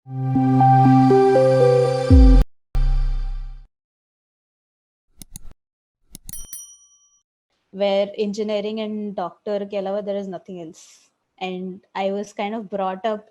where engineering and doctor ke alawa there is nothing else. And I was kind of brought up.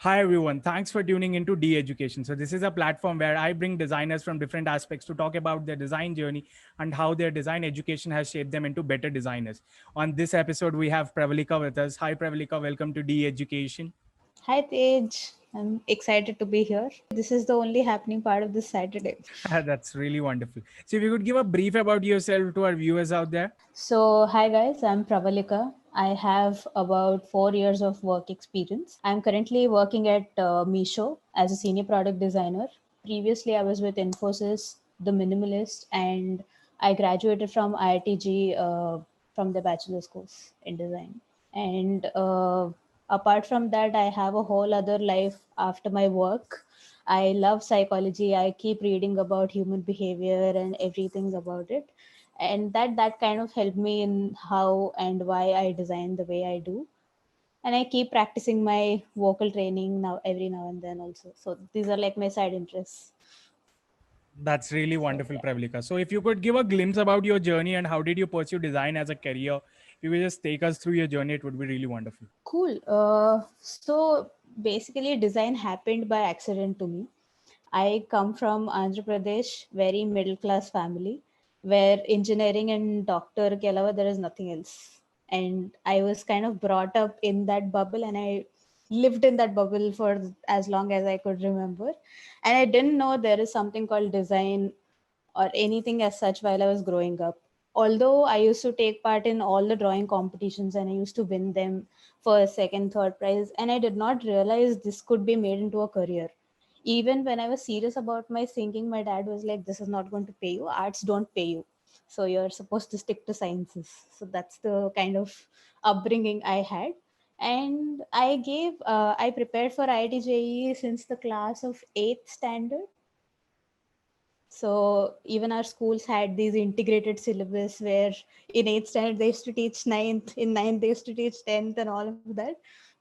Hi everyone, thanks for tuning into D Education. So this is a platform where I bring designers from different aspects to talk about their design journey and how their design education has shaped them into better designers. On this episode, we have Pravalhika with us. Hi Pravalhika, welcome to D Education. Hi Tejj, I'm excited to be here. This is the only happening part of this Saturday. That's really wonderful. So if you could give a brief about yourself to our viewers out there. So, hi guys, I'm Pravalhika. I have about 4 years of work experience. I'm currently working at Misho as a senior product designer. Previously, I was with Infosys, The Minimalist, and I graduated from IIT-G from the Bachelor's course in design. And apart from that, I have a whole other life after my work. I love psychology. I keep reading about human behavior and everything about it, and that kind of helped me in how and why I design the way I do. And I keep practicing my vocal training now every now and then also. So these are like my side interests. That's really So wonderful, yeah. Pravalika. So if you could give a glimpse about your journey and how did you pursue design as a career, if you could just take us through your journey, it would be really wonderful. Cool. So basically design happened by accident to me. I come from Andhra Pradesh, very middle class family, where engineering and doctor ke alawa there is nothing else. And I was kind of brought up in that bubble, and I lived in that bubble for as long as I could remember. And I didn't know there is something called design or anything as such while I was growing up. Although I used to take part in all the drawing competitions and I used to win them for second, third prize, and I did not realize this could be made into a career. Even when I was serious about my singing, my dad was like, "This is not going to pay you. Arts don't pay you. So you're supposed to stick to sciences." So that's the kind of upbringing I had. And I prepared for IIT-JEE since the class of 8th standard. So even our schools had these integrated syllabus where in 8th standard they used to teach ninth, in ninth they used to teach 10th and all of that.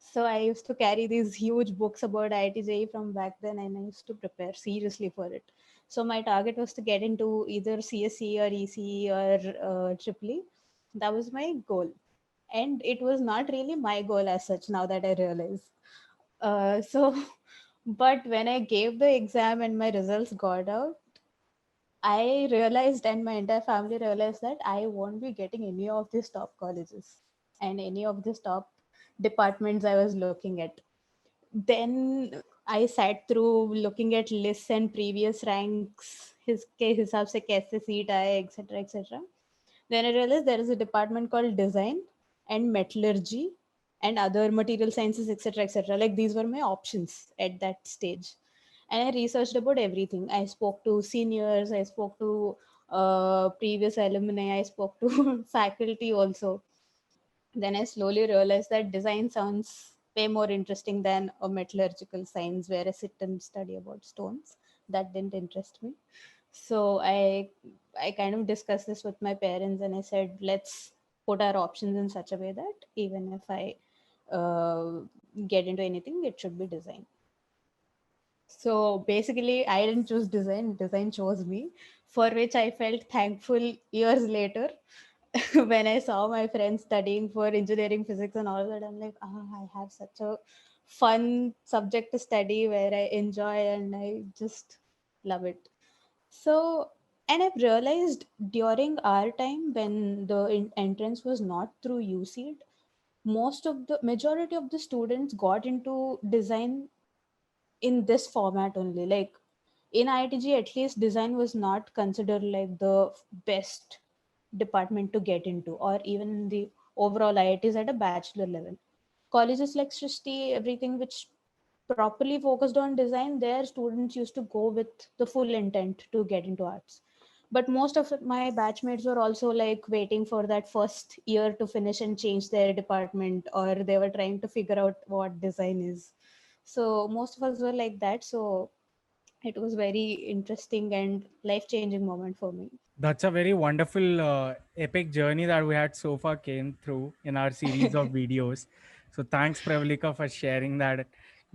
So I used to carry these huge books about IIT-JEE from back then, and I used to prepare seriously for it. So my target was to get into either CSE or ECE or Triple E. That was my goal. And it was not really my goal as such now that I realize. So, but when I gave the exam and my results got out, I realized, and my entire family realized, that I won't be getting any of these top colleges and any of these top departments I was looking at. Then I sat through looking at lists and previous ranks, his के हिसाब से कैसे seat आए, etc., etc. Then I realized there is a department called design and metallurgy and other material sciences, etc., etc. Like these were my options at that stage. And I researched about everything. I spoke to seniors, I spoke to previous alumni, I spoke to faculty also. Then I slowly realized that design sounds way more interesting than a metallurgical science where I sit and study about stones. That didn't interest me. So I kind of discussed this with my parents, and I said, let's put our options in such a way that even if I uh, get into anything, it should be design. So basically, I didn't choose design, design chose me, for which I felt thankful years later when I saw my friends studying for engineering, physics, and all that. I'm like, I have such a fun subject to study where I enjoy and I just love it. So, and I've realized during our time when the entrance was not through UCED, most of the majority of the students got into design in this format only. Like in IITG, at least design was not considered like the best department to get into, or even in the overall IITs at a bachelor level. Colleges like Srishti, everything which properly focused on design, their students used to go with the full intent to get into arts. But most of my batchmates were also like waiting for that first year to finish and change their department, or they were trying to figure out what design is. So most of us were like that. So It was very interesting and life changing moment for me. That's a very wonderful, epic journey that we had so far came through in our series of videos. So thanks, Pravalhika, for sharing that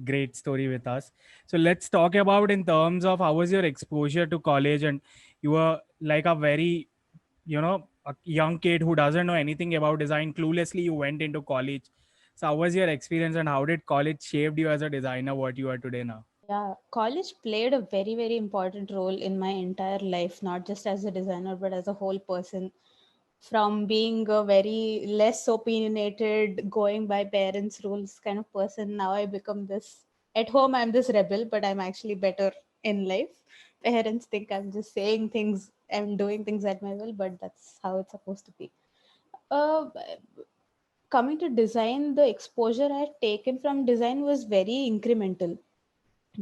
great story with us. So let's talk about in terms of how was your exposure to college, and you were like a very, a young kid who doesn't know anything about design. Cluelessly, you went into college. So how was your experience, and how did college shaped you as a designer? What you are today now? Yeah, college played a very, very important role in my entire life, not just as a designer, but as a whole person. From being a very less opinionated, going by parents' rules kind of person, now I become this. At home, I'm this rebel, but I'm actually better in life. Parents think I'm just saying things and doing things at my will, but that's how it's supposed to be. Uh, Coming to design, the exposure I had taken from design was very incremental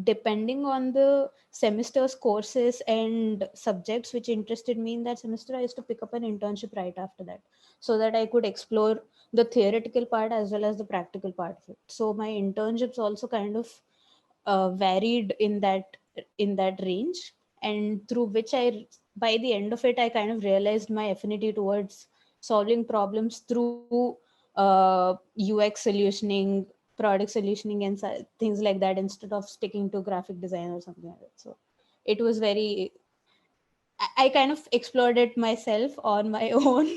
depending on the semester's courses and subjects which interested me in that semester. I used to pick up an internship right after that so that I could explore the theoretical part as well as the practical part of it. So my internships also kind of varied in that range, and through which I, by the end of it, I kind of realized my affinity towards solving problems through UX solutioning, product solutioning, and things like that, instead of sticking to graphic design or something like that. So it was very, I kind of explored it myself on my own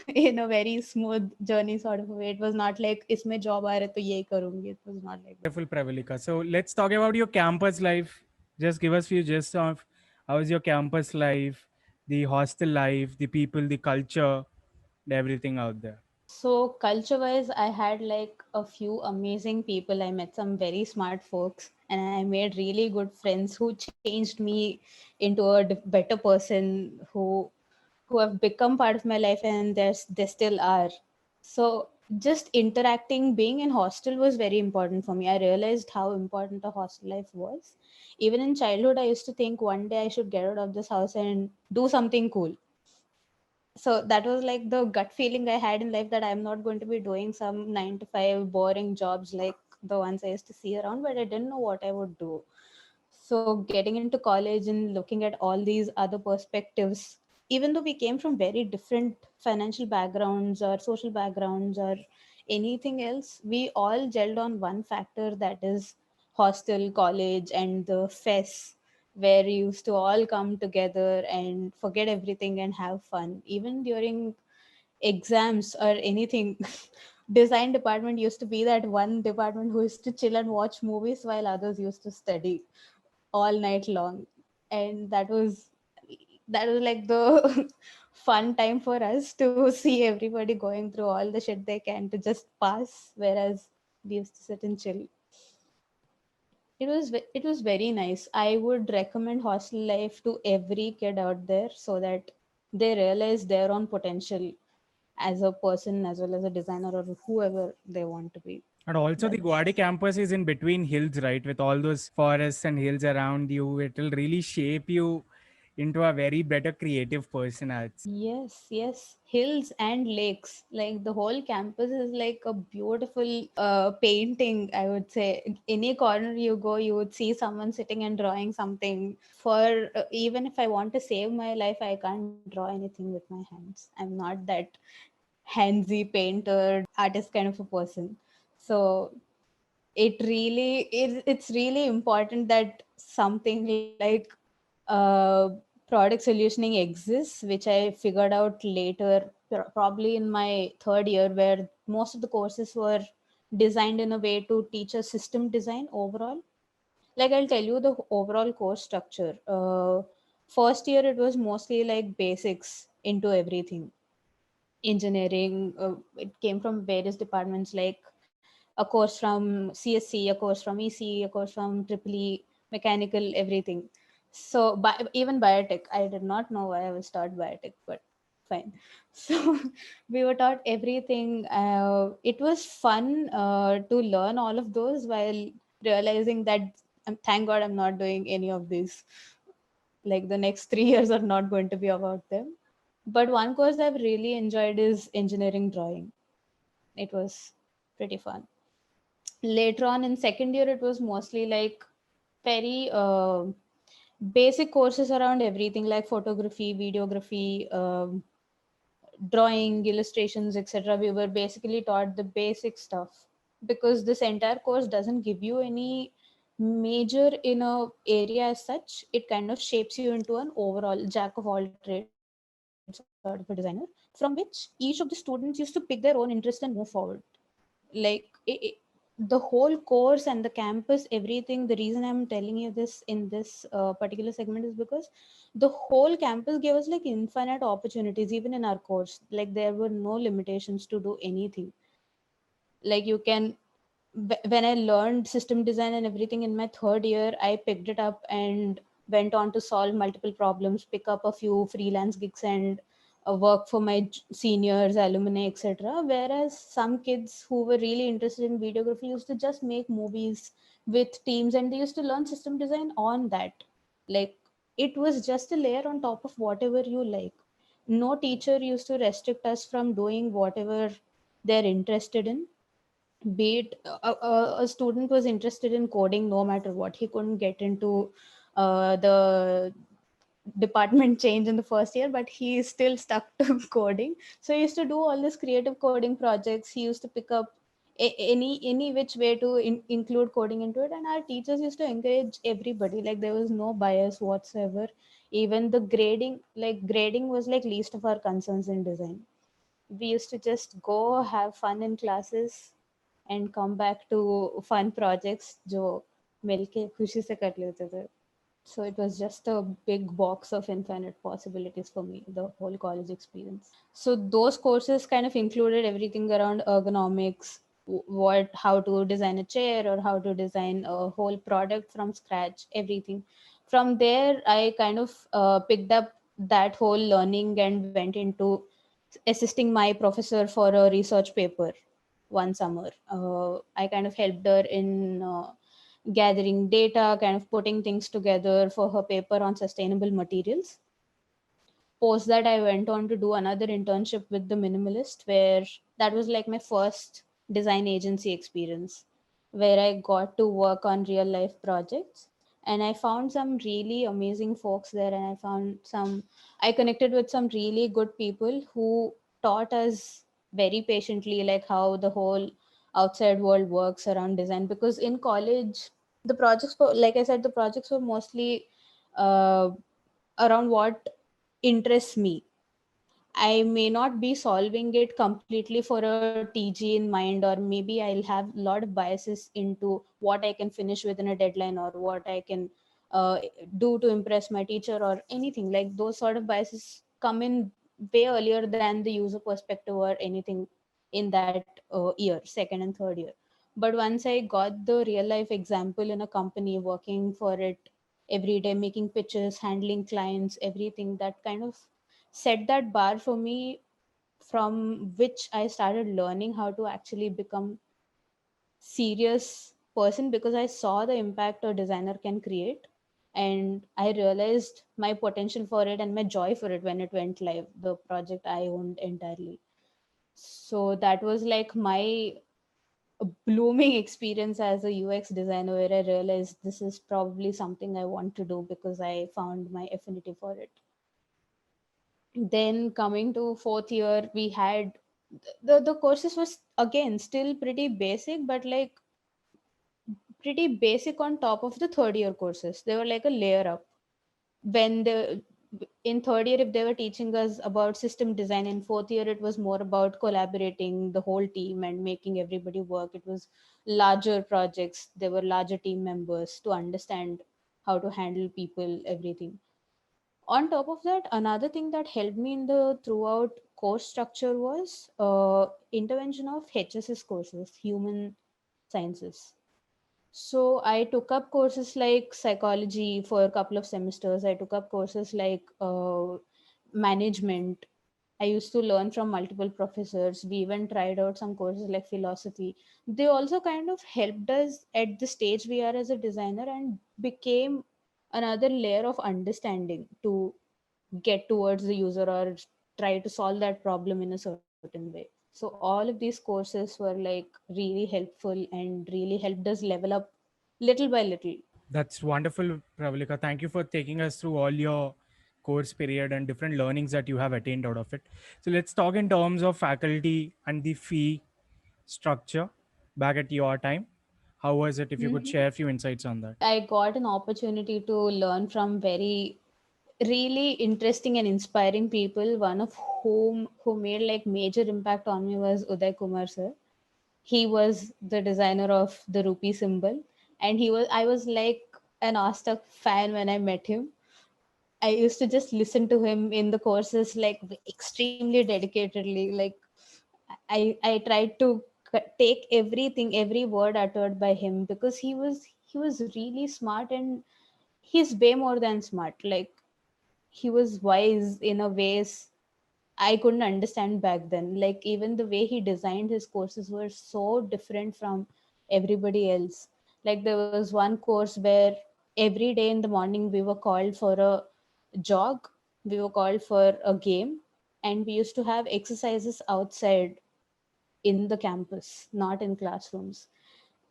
in a very smooth journey sort of a way. It was not like इसमें job आ रहा है तो यही करूंगी. It was not like that. Wonderful, Pravalika. So let's talk about your campus life. Just give us few gist of how is your campus life, the hostel life, the people, the culture, and everything out there. So culture wise, I had like a few amazing people. I met some very smart folks, and I made really good friends who changed me into a better person, who have become part of my life, and they still are. So just interacting, being in hostel was very important for me. I realized how important a hostel life was. Even in childhood, I used to think one day I should get out of this house and do something cool. So that was like the gut feeling I had in life, that I'm not going to be doing some 9 to 5 boring jobs like the ones I used to see around, but I didn't know what I would do. So getting into college and looking at all these other perspectives, even though we came from very different financial backgrounds or social backgrounds or anything else, we all gelled on one factor, that is hostel, college, and the fest, where we used to all come together and forget everything and have fun, even during exams or anything. Design department used to be that one department who used to chill and watch movies while others used to study all night long. And that was like the fun time for us to see everybody going through all the shit they can to just pass, whereas we used to sit and chill. It was very nice. I would recommend hostel life to every kid out there so that they realize their own potential as a person as well as a designer or whoever they want to be. And also, the That's Guwahati campus is in between hills, right? With all those forests and hills around you, it will really shape you into a very better creative person. I'd say. Yes, yes. Hills and lakes. Like the whole campus is like a beautiful painting, I would say. Any corner you go, you would see someone sitting and drawing something. For even if I want to save my life, I can't draw anything with my hands. I'm not that handsy painter, artist kind of a person. So it's really important that something like uh, product solutioning exists, which I figured out later, probably in my third year, where most of the courses were designed in a way to teach us system design overall. Like, I'll tell you the overall course structure. First year, it was mostly like basics into everything. Engineering, it came from various departments, like a course from CSC, a course from EC, a course from Triple E, mechanical, everything. So even biotech, I did not know why I was taught biotech, but fine. So we were taught everything. It was fun to learn all of those while realizing that thank God I'm not doing any of these. Like the next 3 years are not going to be about them. But one course I've really enjoyed is engineering drawing. It was pretty fun. Later on in second year, it was mostly like very basic courses around everything like photography, videography, drawing, illustrations, etc. We were basically taught the basic stuff, because this entire course doesn't give you any major in a area as such. It kind of shapes you into an overall jack of all trades sort of a designer, from which each of the students used to pick their own interest and move forward. Like the whole course and the campus, everything, the reason I'm telling you this in this particular segment is because the whole campus gave us like infinite opportunities. Even in our course, like there were no limitations to do anything. Like you can, when I learned system design and everything in my third year, I picked it up and went on to solve multiple problems, pick up a few freelance gigs, and work for my seniors, alumni, etc. Whereas some kids who were really interested in videography used to just make movies with teams, and they used to learn system design on that. Like it was just a layer on top of whatever you like. No teacher used to restrict us from doing whatever they're interested in. Be it a student was interested in coding, no matter what, he couldn't get into the department change in the first year, but he is still stuck to coding. So he used to do all these creative coding projects. He used to pick up any which way to include coding into it, and our teachers used to encourage everybody. Like there was no bias whatsoever. Even the grading, like grading was like least of our concerns in design. We used to just go have fun in classes and come back to fun projects जो मिलके खुशी से कर लेते थे. So it was just a big box of infinite possibilities for me, the whole college experience. So those courses kind of included everything around ergonomics, how to design a chair or how to design a whole product from scratch, everything. From there, I kind of picked up that whole learning and went into assisting my professor for a research paper one summer. I kind of helped her in gathering data, kind of putting things together for her paper on sustainable materials. Post that, I went on to do another internship with the Minimalist, where that was like my first design agency experience, where I got to work on real life projects. And I found some really amazing folks there, and I connected with some really good people who taught us very patiently, like how the whole outside world works around design. Because in college, the projects were, like I said, the projects were mostly uh, around what interests me. I may not be solving it completely for a TG in mind, or maybe I'll have a lot of biases into what I can finish within a deadline, or what I can do to impress my teacher, or anything. Like those sort of biases come in way earlier than the user perspective or anything in that year, second and third year. But once I got the real life example in a company, working for it every day, making pitches, handling clients, everything, that kind of set that bar for me, from which I started learning how to actually become serious person, because I saw the impact a designer can create, and I realized my potential for it and my joy for it when it went live, the project I owned entirely. So that was like my blooming experience as a UX designer, where I realized this is probably something I want to do because I found my affinity for it. Then coming to fourth year, we had the courses was again still pretty basic, but like pretty basic on top of the third year courses. They were like a layer up. When the In third year, if they were teaching us about system design, in fourth year it was more about collaborating the whole team and making everybody work. It was larger projects, there were larger team members to understand how to handle people, everything. On top of that, another thing that helped me in the throughout course structure was intervention of HSS courses, human sciences. So I took up courses like psychology for a couple of semesters. I took up courses like management. I used to learn from multiple professors. We even tried out some courses like philosophy. They also kind of helped us at the stage we are as a designer, and became another layer of understanding to get towards the user, or try to solve that problem in a certain way. So all of these courses were like really helpful and really helped us level up little by little. That's wonderful, Pravalika. Thank you for taking us through all your course period and different learnings that you have attained out of it. So let's talk in terms of faculty and the fee structure back at your time. How was it? If you could Mhm. share a few insights on that. I got an opportunity to learn from very really interesting and inspiring people. One of whom who made like major impact on me was Uday Kumar sir. He was the designer of the rupee symbol, and I was like an awestruck fan when I met him. I used to just listen to him in the courses like extremely dedicatedly. Like I tried to take everything, every word uttered by him, because he was really smart, and he's way more than smart. Like he was wise in a ways I couldn't understand back then. Like even the way he designed his courses were so different from everybody else. Like there was one course where every day in the morning we were called for a jog, we were called for a game, and we used to have exercises outside in the campus, not in classrooms.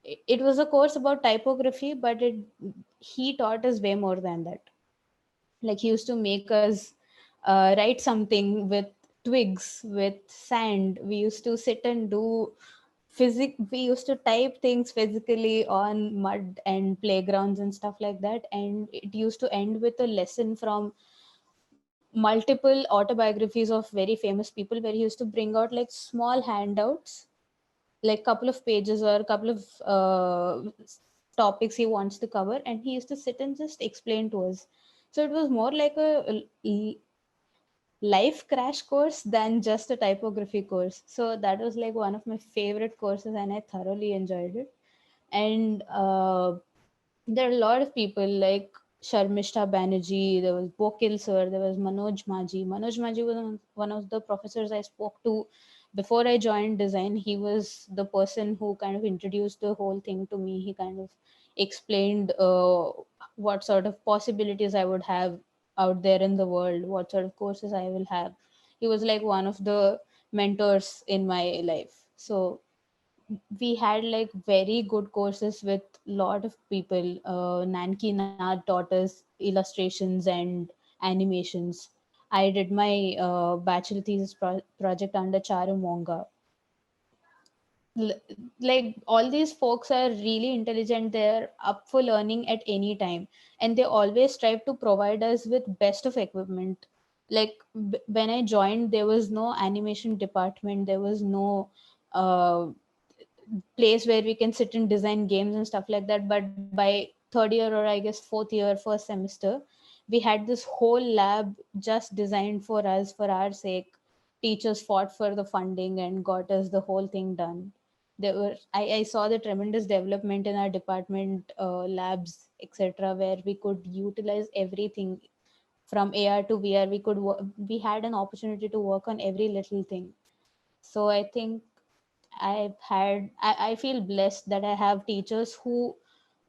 It was a course about typography, but it he taught us way more than that. Like he used to make us write something with twigs, with sand. We used to sit and do we used to type things physically on mud and playgrounds and stuff like that, and it used to end with a lesson from multiple autobiographies of very famous people, where he used to bring out like small handouts, like couple of pages or a couple of topics he wants to cover, and he used to sit and just explain to us. So it was more like a life crash course than just a typography course. So that was like one of my favorite courses, and I thoroughly enjoyed it. And there are a lot of people like Sharmishta Banerjee, there was Bokil sir, there was Manoj Maji. Manoj Maji was one of the professors I spoke to before I joined design. He was the person who kind of introduced the whole thing to me. He kind of explained what sort of possibilities I would have out there in the world, what sort of courses I will have. He was like one of the mentors in my life. So we had like very good courses with lot of people. Nanki Nath taught us illustrations and animations. I did my bachelor thesis project under Charu Monga. L- like all these folks are really intelligent, they're up for learning at any time, and they always strive to provide us with best of equipment. Like when I joined, there was no animation department, there was no uh, place where we can sit and design games and stuff like that. But by third year, or I guess fourth year, first semester, we had this whole lab just designed for us, for our sake. Teachers fought for the funding and got us the whole thing done. I saw the tremendous development in our department, labs, etc., where we could utilize everything from AR to VR. We had an opportunity to work on every little thing. So I think I feel blessed that I have teachers who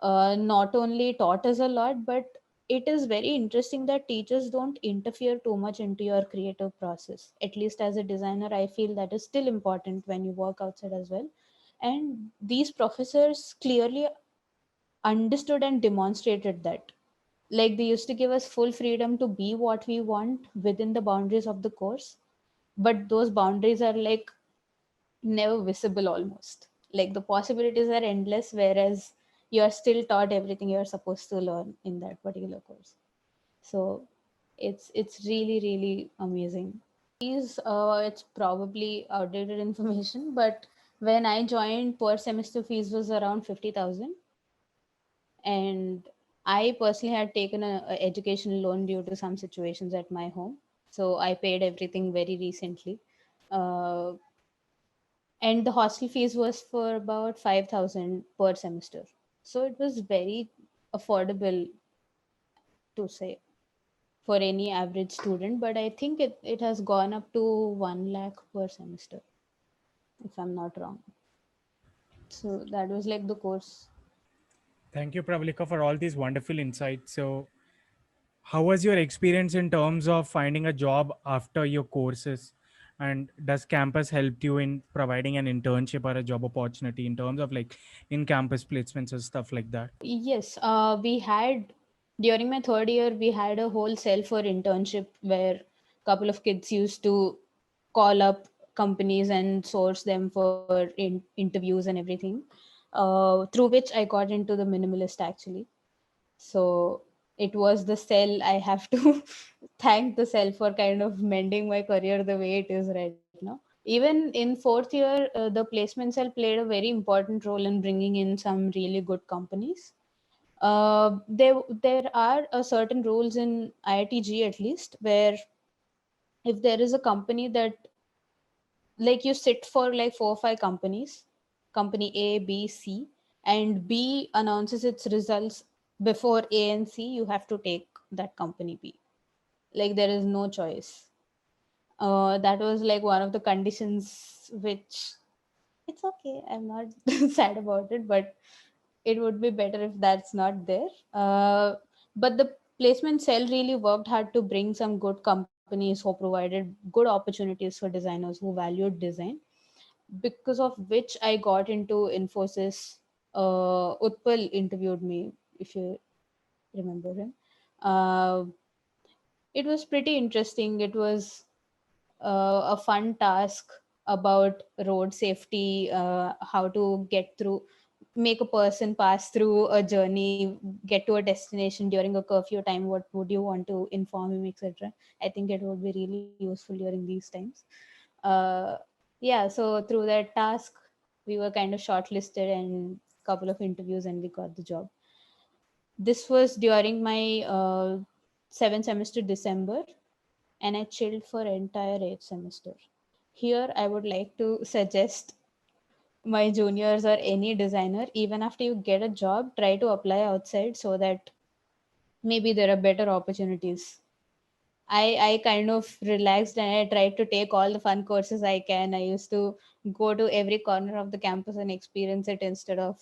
not only taught us a lot, but it is very interesting that teachers don't interfere too much into your creative process. At least as a designer, I feel that is still important when you work outside as well. And these professors clearly understood and demonstrated that. Like they used to give us full freedom to be what we want within the boundaries of the course, but those boundaries are like never visible almost. Like the possibilities are endless, whereas you are still taught everything you're supposed to learn in that particular course. So it's really really amazing. Fees, it's probably outdated information, but when I joined, per semester fees was around 50,000, and I personally had taken a education loan due to some situations at my home, so I paid everything very recently. Uh, and the hostel fees was for about 5,000 per semester, so it was very affordable to say for any average student. But I think it has gone up to 1 lakh per semester, if I'm not wrong. So that was like the course. Thank you, Pravalika, for all these wonderful insights. So, how was your experience in terms of finding a job after your courses? And does campus help you in providing an internship or a job opportunity in terms of like in campus placements and stuff like that? Yes, we had during my third year we had a whole cell for internship where a couple of kids used to call up companies and source them for interviews and everything. Through which I got into the minimalist actually. So it was the cell. I have to thank the cell for kind of mending my career the way it is right now. Even in fourth year, the placement cell played a very important role in bringing in some really good companies. There are certain rules in IIT-G at least where if there is a company that, like, you sit for like 4 or 5 companies, company A, B, C, and B announces its results before A and C, you have to take that company B. Like, there is no choice. That was like one of the conditions, which it's okay. I'm not sad about it, but it would be better if that's not there. But the placement cell really worked hard to bring some good companies who provided good opportunities for designers who valued design, because of which I got into Infosys. Utpal interviewed me, if you remember him. Uh, it was pretty interesting. It was a fun task about road safety, how to get through, make a person pass through a journey, get to a destination during a curfew time. What would you want to inform him, etc. I think it would be really useful during these times. uh, yeah, so through that task we were kind of shortlisted and couple of interviews and we got the job. This was during my 7th semester December, and I chilled for entire 8th semester. Here, I would like to suggest my juniors or any designer, even after you get a job, try to apply outside so that maybe there are better opportunities. I kind of relaxed and I tried to take all the fun courses I can. I used to go to every corner of the campus and experience it instead of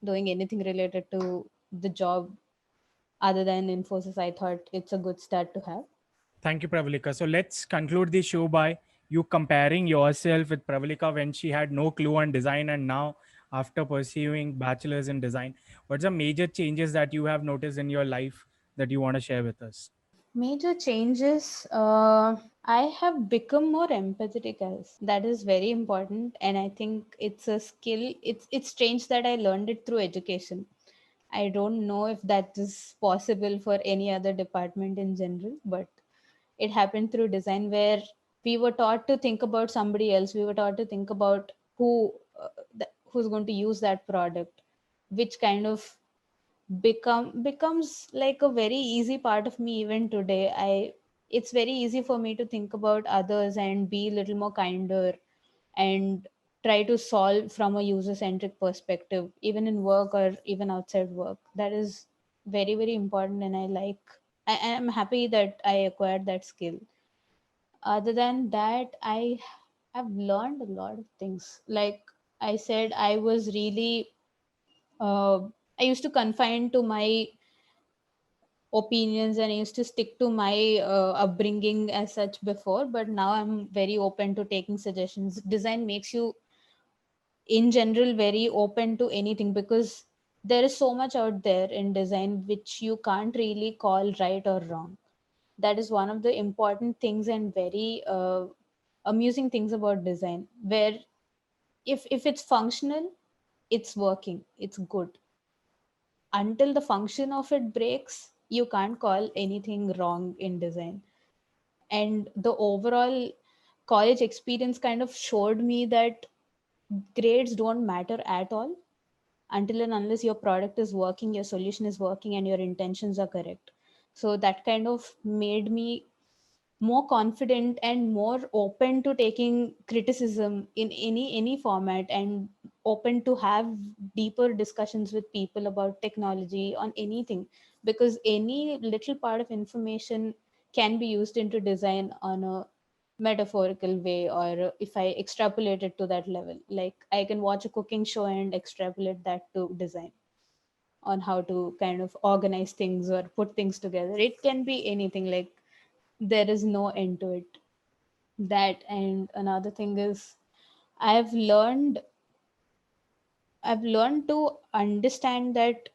doing anything related to the job other than Infosys. I thought it's a good start to have. Thank you, Pravalika. So let's conclude the show by you comparing yourself with Pravalika when she had no clue on design and now after pursuing bachelor's in design. What's the major changes that you have noticed in your life that you want to share with us? Major changes. I have become more empathetic, as that is very important, and I think it's a skill. It's strange that I learned it through education. I don't know if that is possible for any other department in general, but it happened through design where we were taught to think about somebody else. We were taught to think about who's going to use that product, which kind of becomes like a very easy part of me even today. It's very easy for me to think about others and be a little more kinder and try to solve from a user centric perspective, even in work or even outside work. That is very very important, and I am happy that I acquired that skill. Other than that, I have learned a lot of things. Like I said, I was really uh, I used to confine to my opinions and I used to stick to my upbringing as such before, but now I'm very open to taking suggestions. Design makes you, in general, very open to anything because there is so much out there in design which you can't really call right or wrong. That is one of the important things and very amusing things about design, where if it's functional, it's working, it's good. Until the function of it breaks, you can't call anything wrong in design. And the overall college experience kind of showed me that grades don't matter at all until and unless your product is working, your solution is working, and your intentions are correct. So that kind of made me more confident and more open to taking criticism in any format, and open to have deeper discussions with people about technology on anything, because any little part of information can be used into design on a metaphorical way, or if I extrapolate it to that level, like I can watch a cooking show and extrapolate that to design on how to kind of organize things or put things together. It can be anything, like there is no end to it. That, and another thing is I've learned I've learned to understand that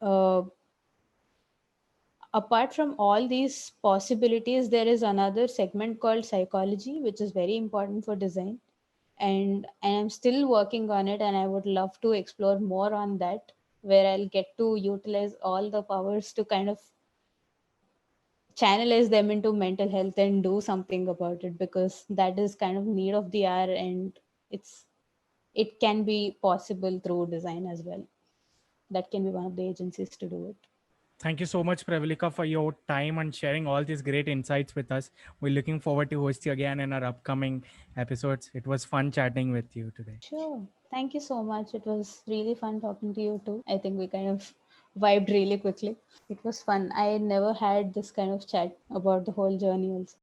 apart from all these possibilities, there is another segment called psychology, which is very important for design. And I am still working on it, and I would love to explore more on that, where I'll get to utilize all the powers to kind of channelize them into mental health and do something about it, because that is kind of need of the hour, and it's it can be possible through design as well. That can be one of the agencies to do it. Thank you so much, Pravalhika, for your time and sharing all these great insights with us. We're looking forward to host you again in our upcoming episodes. It was fun chatting with you today. Sure. Thank you so much. It was really fun talking to you too. I think we kind of vibed really quickly. It was fun. I never had this kind of chat about the whole journey also.